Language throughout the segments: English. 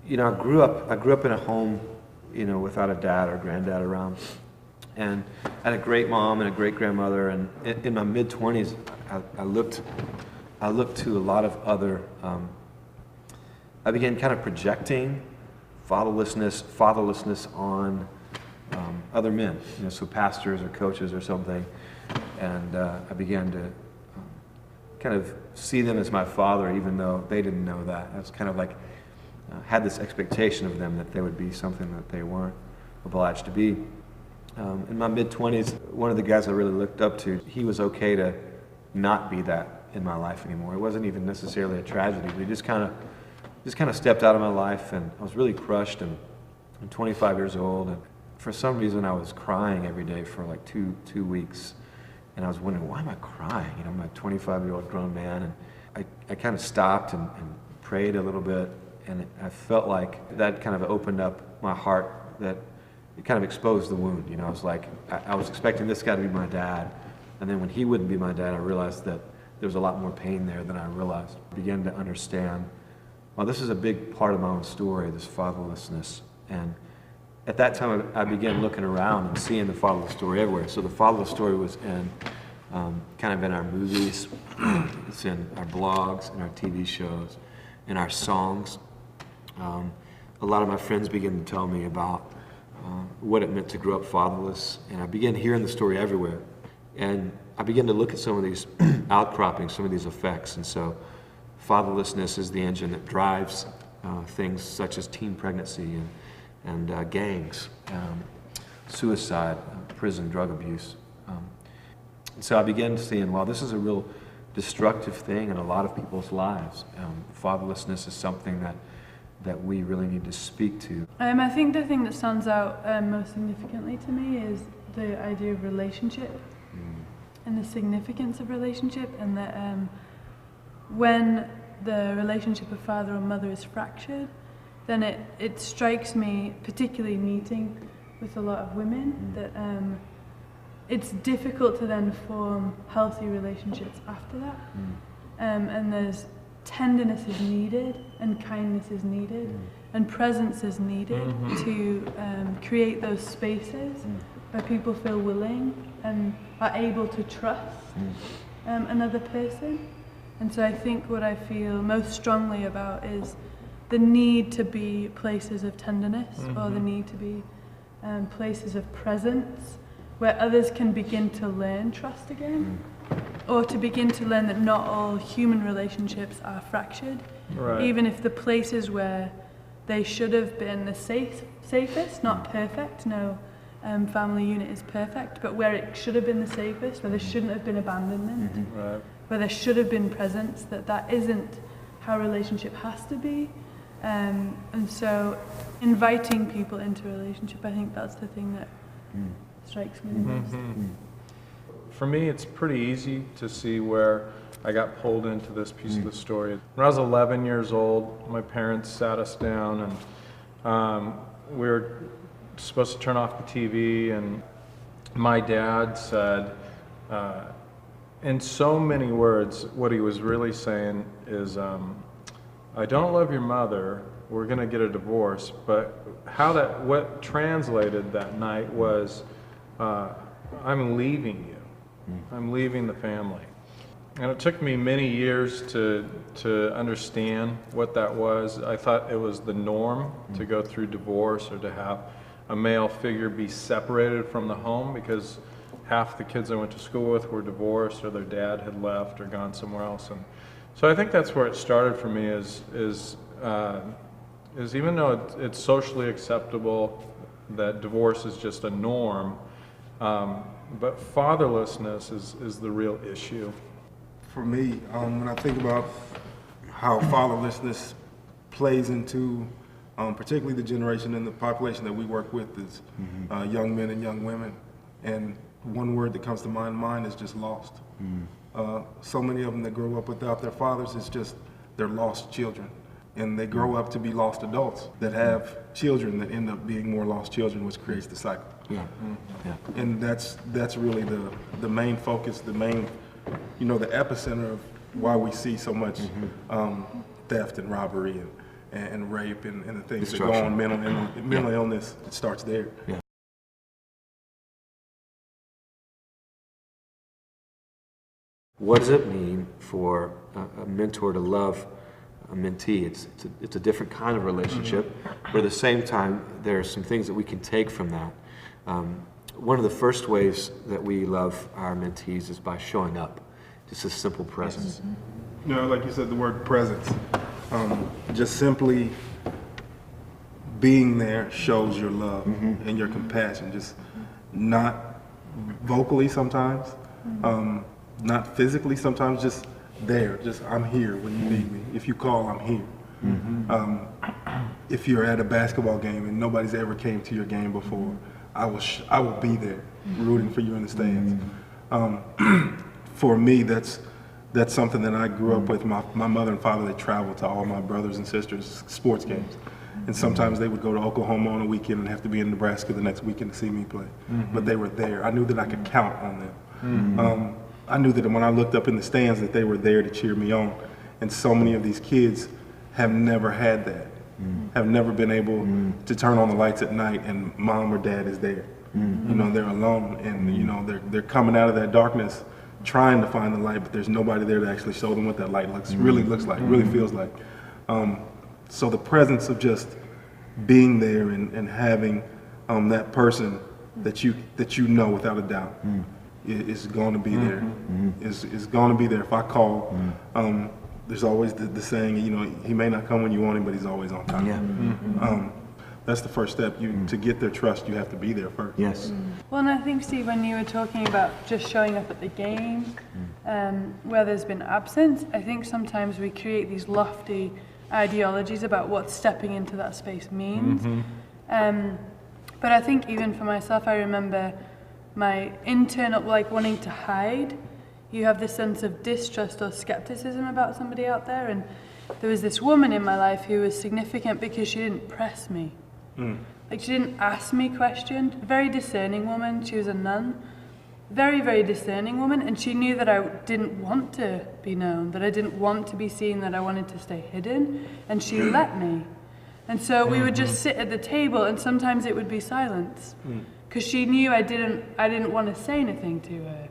I grew up in a home, without a dad or granddad around. And I had a great mom and a great grandmother. And in my mid-20s, I looked to a lot of other, I began kind of projecting fatherlessness on other men, so pastors or coaches or something. And I began to kind of see them as my father, even though they didn't know that. I was kind of like, had this expectation of them that they would be something that they weren't obliged to be. In my mid-20s, one of the guys I really looked up to, he was okay to not be that in my life anymore. It wasn't even necessarily a tragedy, but he just kind of stepped out of my life, and I was really crushed. And I'm 25 years old, and for some reason I was crying every day for like two weeks. And I was wondering, why am I crying? I'm a 25-year-old grown man. And I kind of stopped and prayed a little bit. And I felt like that kind of opened up my heart, that it kind of exposed the wound. I was like, I was expecting this guy to be my dad. And then when he wouldn't be my dad, I realized that there was a lot more pain there than I realized. I began to understand, well, this is a big part of my own story, this fatherlessness. And at that time, I began looking around and seeing the fatherless story everywhere. So the fatherless story was in kind of in our movies, it's in our blogs, in our TV shows, in our songs. A lot of my friends began to tell me about what it meant to grow up fatherless, and I began hearing the story everywhere. And I began to look at some of these outcroppings, some of these effects. And so fatherlessness is the engine that drives things such as teen pregnancy and gangs, suicide, prison, drug abuse. And so I began seeing, well, this is a real destructive thing in a lot of people's lives. Fatherlessness is something that we really need to speak to. I think the thing that stands out most significantly to me is the idea of relationship and the significance of relationship, and that when the relationship of father and mother is fractured, then it strikes me, particularly meeting with a lot of women, that it's difficult to then form healthy relationships after that. And there's tenderness is needed, and kindness is needed, and presence is needed to create those spaces where people feel willing and are able to trust another person. And so I think what I feel most strongly about is the need to be places of tenderness, or the need to be places of presence where others can begin to learn trust again, or to begin to learn that not all human relationships are fractured, even if the places where they should have been the safest, not perfect, no family unit is perfect, but where it should have been the safest, where there shouldn't have been abandonment, where there should have been presence, that isn't how a relationship has to be. And so inviting people into a relationship, I think that's the thing that strikes me the most. For me, it's pretty easy to see where I got pulled into this piece of the story. When I was 11 years old, my parents sat us down, and we were supposed to turn off the TV, and my dad said, in so many words, what he was really saying is, I don't love your mother, we're going to get a divorce. But what translated that night was, I'm leaving you. I'm leaving the family. And it took me many years to understand what that was. I thought it was the norm to go through divorce, or to have a male figure be separated from the home, because half the kids I went to school with were divorced, or their dad had left or gone somewhere else. And so I think that's where it started for me, is even though it's socially acceptable that divorce is just a norm, but fatherlessness is the real issue. For me, when I think about how fatherlessness plays into particularly the generation and the population that we work with is young men and young women, and one word that comes to my mind is just lost. So many of them that grow up without their fathers, it's just they're lost children. And they grow up to be lost adults that have children that end up being more lost children, which creates the cycle. And that's really the main focus, the main, the epicenter of why we see so much theft and robbery and rape and the things that go Destruction. on, mental illness, it starts there. Yeah. What does it mean for a mentor to love a mentee? It's a different kind of relationship, but at the same time, there are some things that we can take from that. One of the first ways that we love our mentees is by showing up, just a simple presence. You know, like you said, the word presence. Just simply being there shows your love and your compassion. Just not vocally sometimes, not physically sometimes, just there. Just, I'm here when you need me. If you call, I'm here. If you're at a basketball game and nobody's ever came to your game before, I will be there rooting for you in the stands. For me, that's something that I grew up with. My mother and father, they traveled to all my brothers and sisters' sports games. And sometimes they would go to Oklahoma on a weekend and have to be in Nebraska the next weekend to see me play. But they were there. I knew that I could count on them. I knew that when I looked up in the stands that they were there to cheer me on. And so many of these kids have never had that, have never been able to turn on the lights at night and mom or dad is there. You know, they're alone and, you know, they're coming out of that darkness trying to find the light, but there's nobody there to actually show them what that light really looks like, really feels like. So the presence of just being there and having that person that you know without a doubt is going to be there. Is going to be there. If I call, there's always the saying, you know, he may not come when you want him, but he's always on time. Yeah. That's the first step. To get their trust, you have to be there first. Yes. Well, and I think, Steve, when you were talking about just showing up at the game, where there's been absence, I think sometimes we create these lofty ideologies about what stepping into that space means. But I think even for myself, I remember my internal, like, wanting to hide. You have this sense of distrust or skepticism about somebody out there, and there was this woman in my life who was significant because she didn't press me. Like, she didn't ask me questions. Very discerning woman. She was a nun. Very, very discerning woman, and she knew that I didn't want to be known, that I didn't want to be seen, that I wanted to stay hidden, and she let me. And so we would just sit at the table, and sometimes it would be silence, because she knew I didn't want to say anything to her.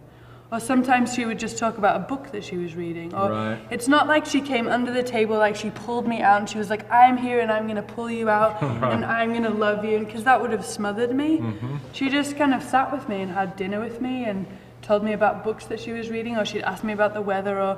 Or sometimes she would just talk about a book that she was reading. Or It's not like she came under the table, like she pulled me out and she was like, I'm here and I'm going to pull you out and I'm going to love you, because that would have smothered me. She just kind of sat with me and had dinner with me and told me about books that she was reading, or she'd ask me about the weather.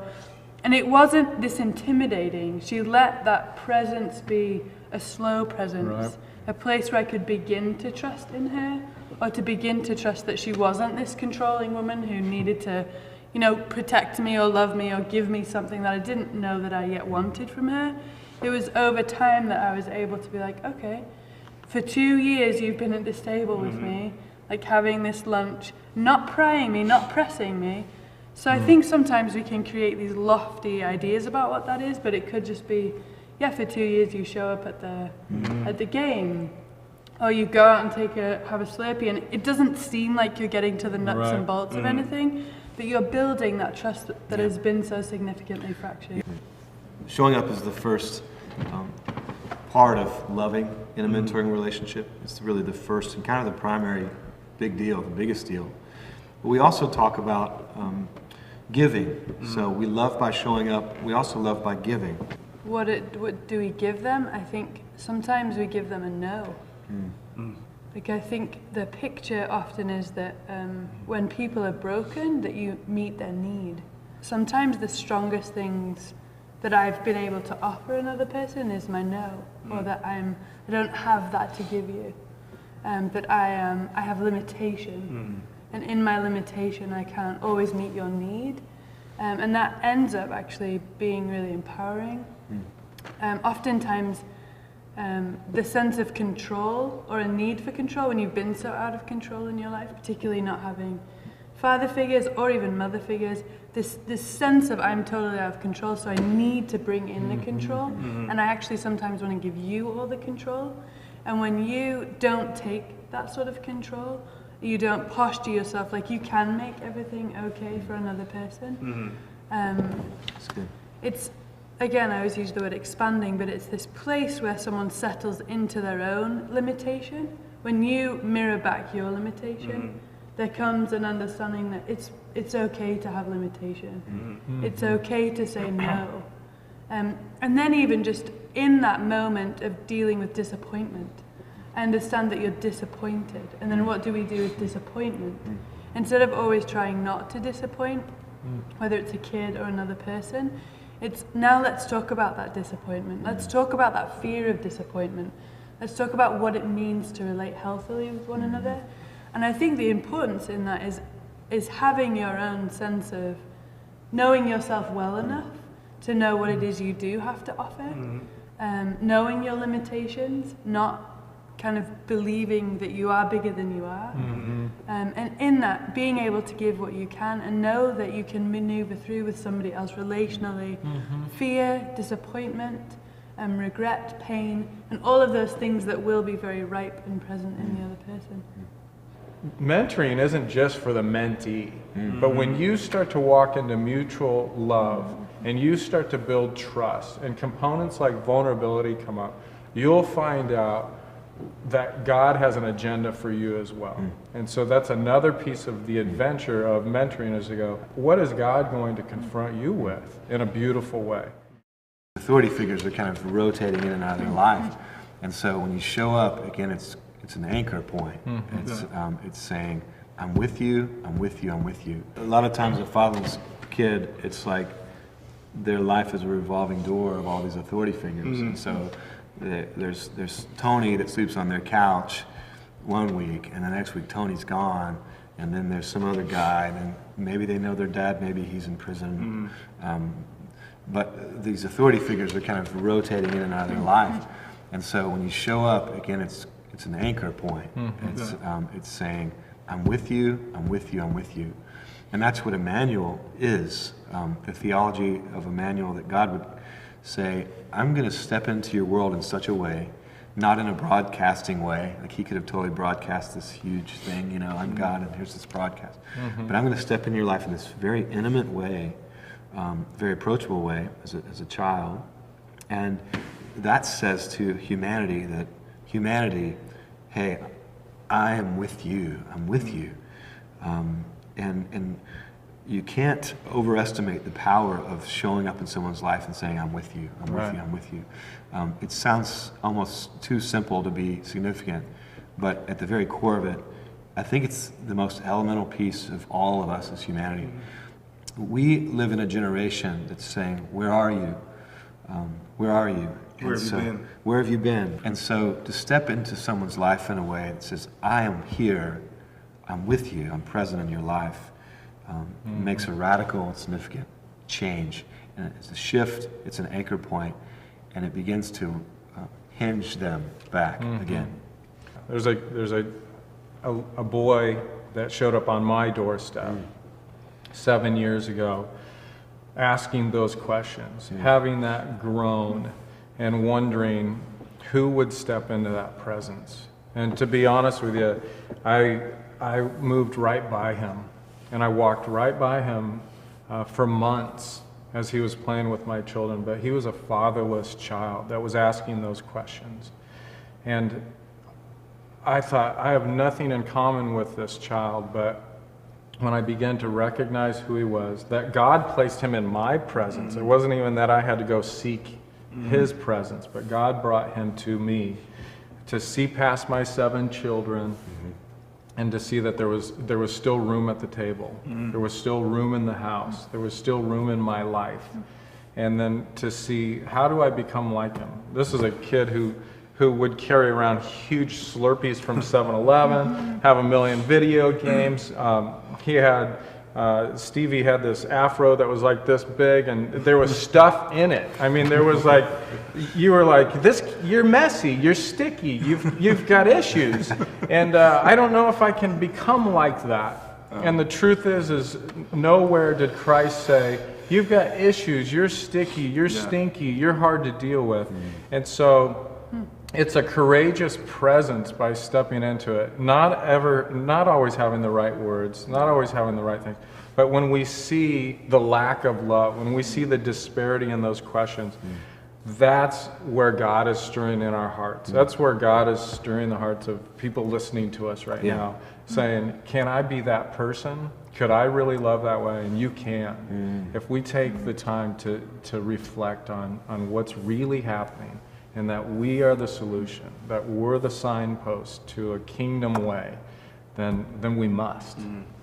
And it wasn't this intimidating. She let that presence be a slow presence, a place where I could begin to trust in her, or to begin to trust that she wasn't this controlling woman who needed to, you know, protect me or love me or give me something that I didn't know that I yet wanted from her. It was over time that I was able to be like, okay, for 2 years you've been at this table with me, like having this lunch, not prying me, not pressing me. So I think sometimes we can create these lofty ideas about what that is, but it could just be, yeah, for 2 years you show up at the game, or you go out and have a Slurpee, and it doesn't seem like you're getting to the nuts and bolts of anything, but you're building that trust that has been so significantly fractured. Showing up is the first part of loving in a mentoring relationship. It's really the first and kind of the primary big deal, the biggest deal. But we also talk about giving. So we love by showing up. We also love by giving. What do we give them? I think sometimes we give them a no. Like, I think the picture often is that when people are broken, that you meet their need. Sometimes the strongest things that I've been able to offer another person is my no, or that I don't have that to give you, that I have limitation, and in my limitation I can't always meet your need, and that ends up actually being really empowering. Oftentimes the sense of control or a need for control, when you've been so out of control in your life, particularly not having father figures or even mother figures, this sense of I'm totally out of control, so I need to bring in the control, and I actually sometimes want to give you all the control. And when you don't take that sort of control, you don't posture yourself like you can make everything okay for another person. That's good. again, I always use the word expanding, but it's this place where someone settles into their own limitation. When you mirror back your limitation, there comes an understanding that it's okay to have limitation. It's okay to say no. And then even just in that moment of dealing with disappointment, I understand that you're disappointed. And then what do we do with disappointment? Instead of always trying not to disappoint, whether it's a kid or another person, it's now let's talk about that disappointment. Let's talk about that fear of disappointment. Let's talk about what it means to relate healthily with one another. And I think the importance in that is having your own sense of knowing yourself well enough to know what it is you do have to offer, knowing your limitations, not kind of believing that you are bigger than you are, and in that being able to give what you can and know that you can maneuver through with somebody else relationally, fear, disappointment, regret, pain, and all of those things that will be very ripe and present in the other person. Mentoring isn't just for the mentee, but when you start to walk into mutual love and you start to build trust and components like vulnerability come up, you'll find out that God has an agenda for you as well. And so that's another piece of the adventure of mentoring, is to go, what is God going to confront you with in a beautiful way? Authority figures are kind of rotating in and out of their life. And so when you show up, again, it's an anchor point. It's saying, I'm with you, I'm with you, I'm with you. A lot of times a fatherless kid, it's like their life is a revolving door of all these authority figures. And so there's Tony that sleeps on their couch one week, and the next week Tony's gone, and then there's some other guy, and then maybe they know their dad, maybe he's in prison. But these authority figures are kind of rotating in and out of their life. And so when you show up, again, it's an anchor point. It's saying, I'm with you, I'm with you, I'm with you. And that's what Emmanuel is, the theology of Emmanuel, that God would say, I'm going to step into your world in such a way, not in a broadcasting way, like he could have totally broadcast this huge thing, you know, I'm God and here's this broadcast. But I'm going to step into your life in this very intimate way, very approachable way as a child. And that says to humanity that humanity, hey, I am with you, I'm with you. And you can't overestimate the power of showing up in someone's life and saying, I'm with you, I'm with you, I'm with you. It sounds almost too simple to be significant, but at the very core of it, I think it's the most elemental piece of all of us as humanity. We live in a generation that's saying, where are you? Where are you? Where have you been? Where have you been? And so to step into someone's life in a way that says, I am here, I'm with you, I'm present in your life, makes a radical and significant change. And it's a shift, it's an anchor point, and it begins to hinge them back again. There's a boy that showed up on my doorstep 7 years ago, asking those questions, having that groan, and wondering who would step into that presence. And to be honest with you, I moved right by him, and I walked right by him for months as he was playing with my children, but he was a fatherless child that was asking those questions. And I thought, I have nothing in common with this child, but when I began to recognize who he was, that God placed him in my presence. It wasn't even that I had to go seek his presence, but God brought him to me to see past my 7 children and to see that there was still room at the table. There was still room in the house. There was still room in my life. And then to see, how do I become like him? This is a kid who would carry around huge Slurpees from 7-Eleven, have a million video games. Stevie had this afro that was like this big, and there was stuff in it. I mean, there was like, you were like, you're messy, you're sticky, you've got issues. And I don't know if I can become like that. And the truth is nowhere did Christ say, you've got issues, you're sticky, you're stinky, you're hard to deal with. And so it's a courageous presence by stepping into it. Not always having the right words, not always having the right things. But when we see the lack of love, when we see the disparity in those questions, that's where God is stirring in our hearts. That's where God is stirring the hearts of people listening to us right now, saying, can I be that person? Could I really love that way? And you can. If we take the time to reflect on what's really happening, and that we are the solution, that we're the signpost to a kingdom way, then we must.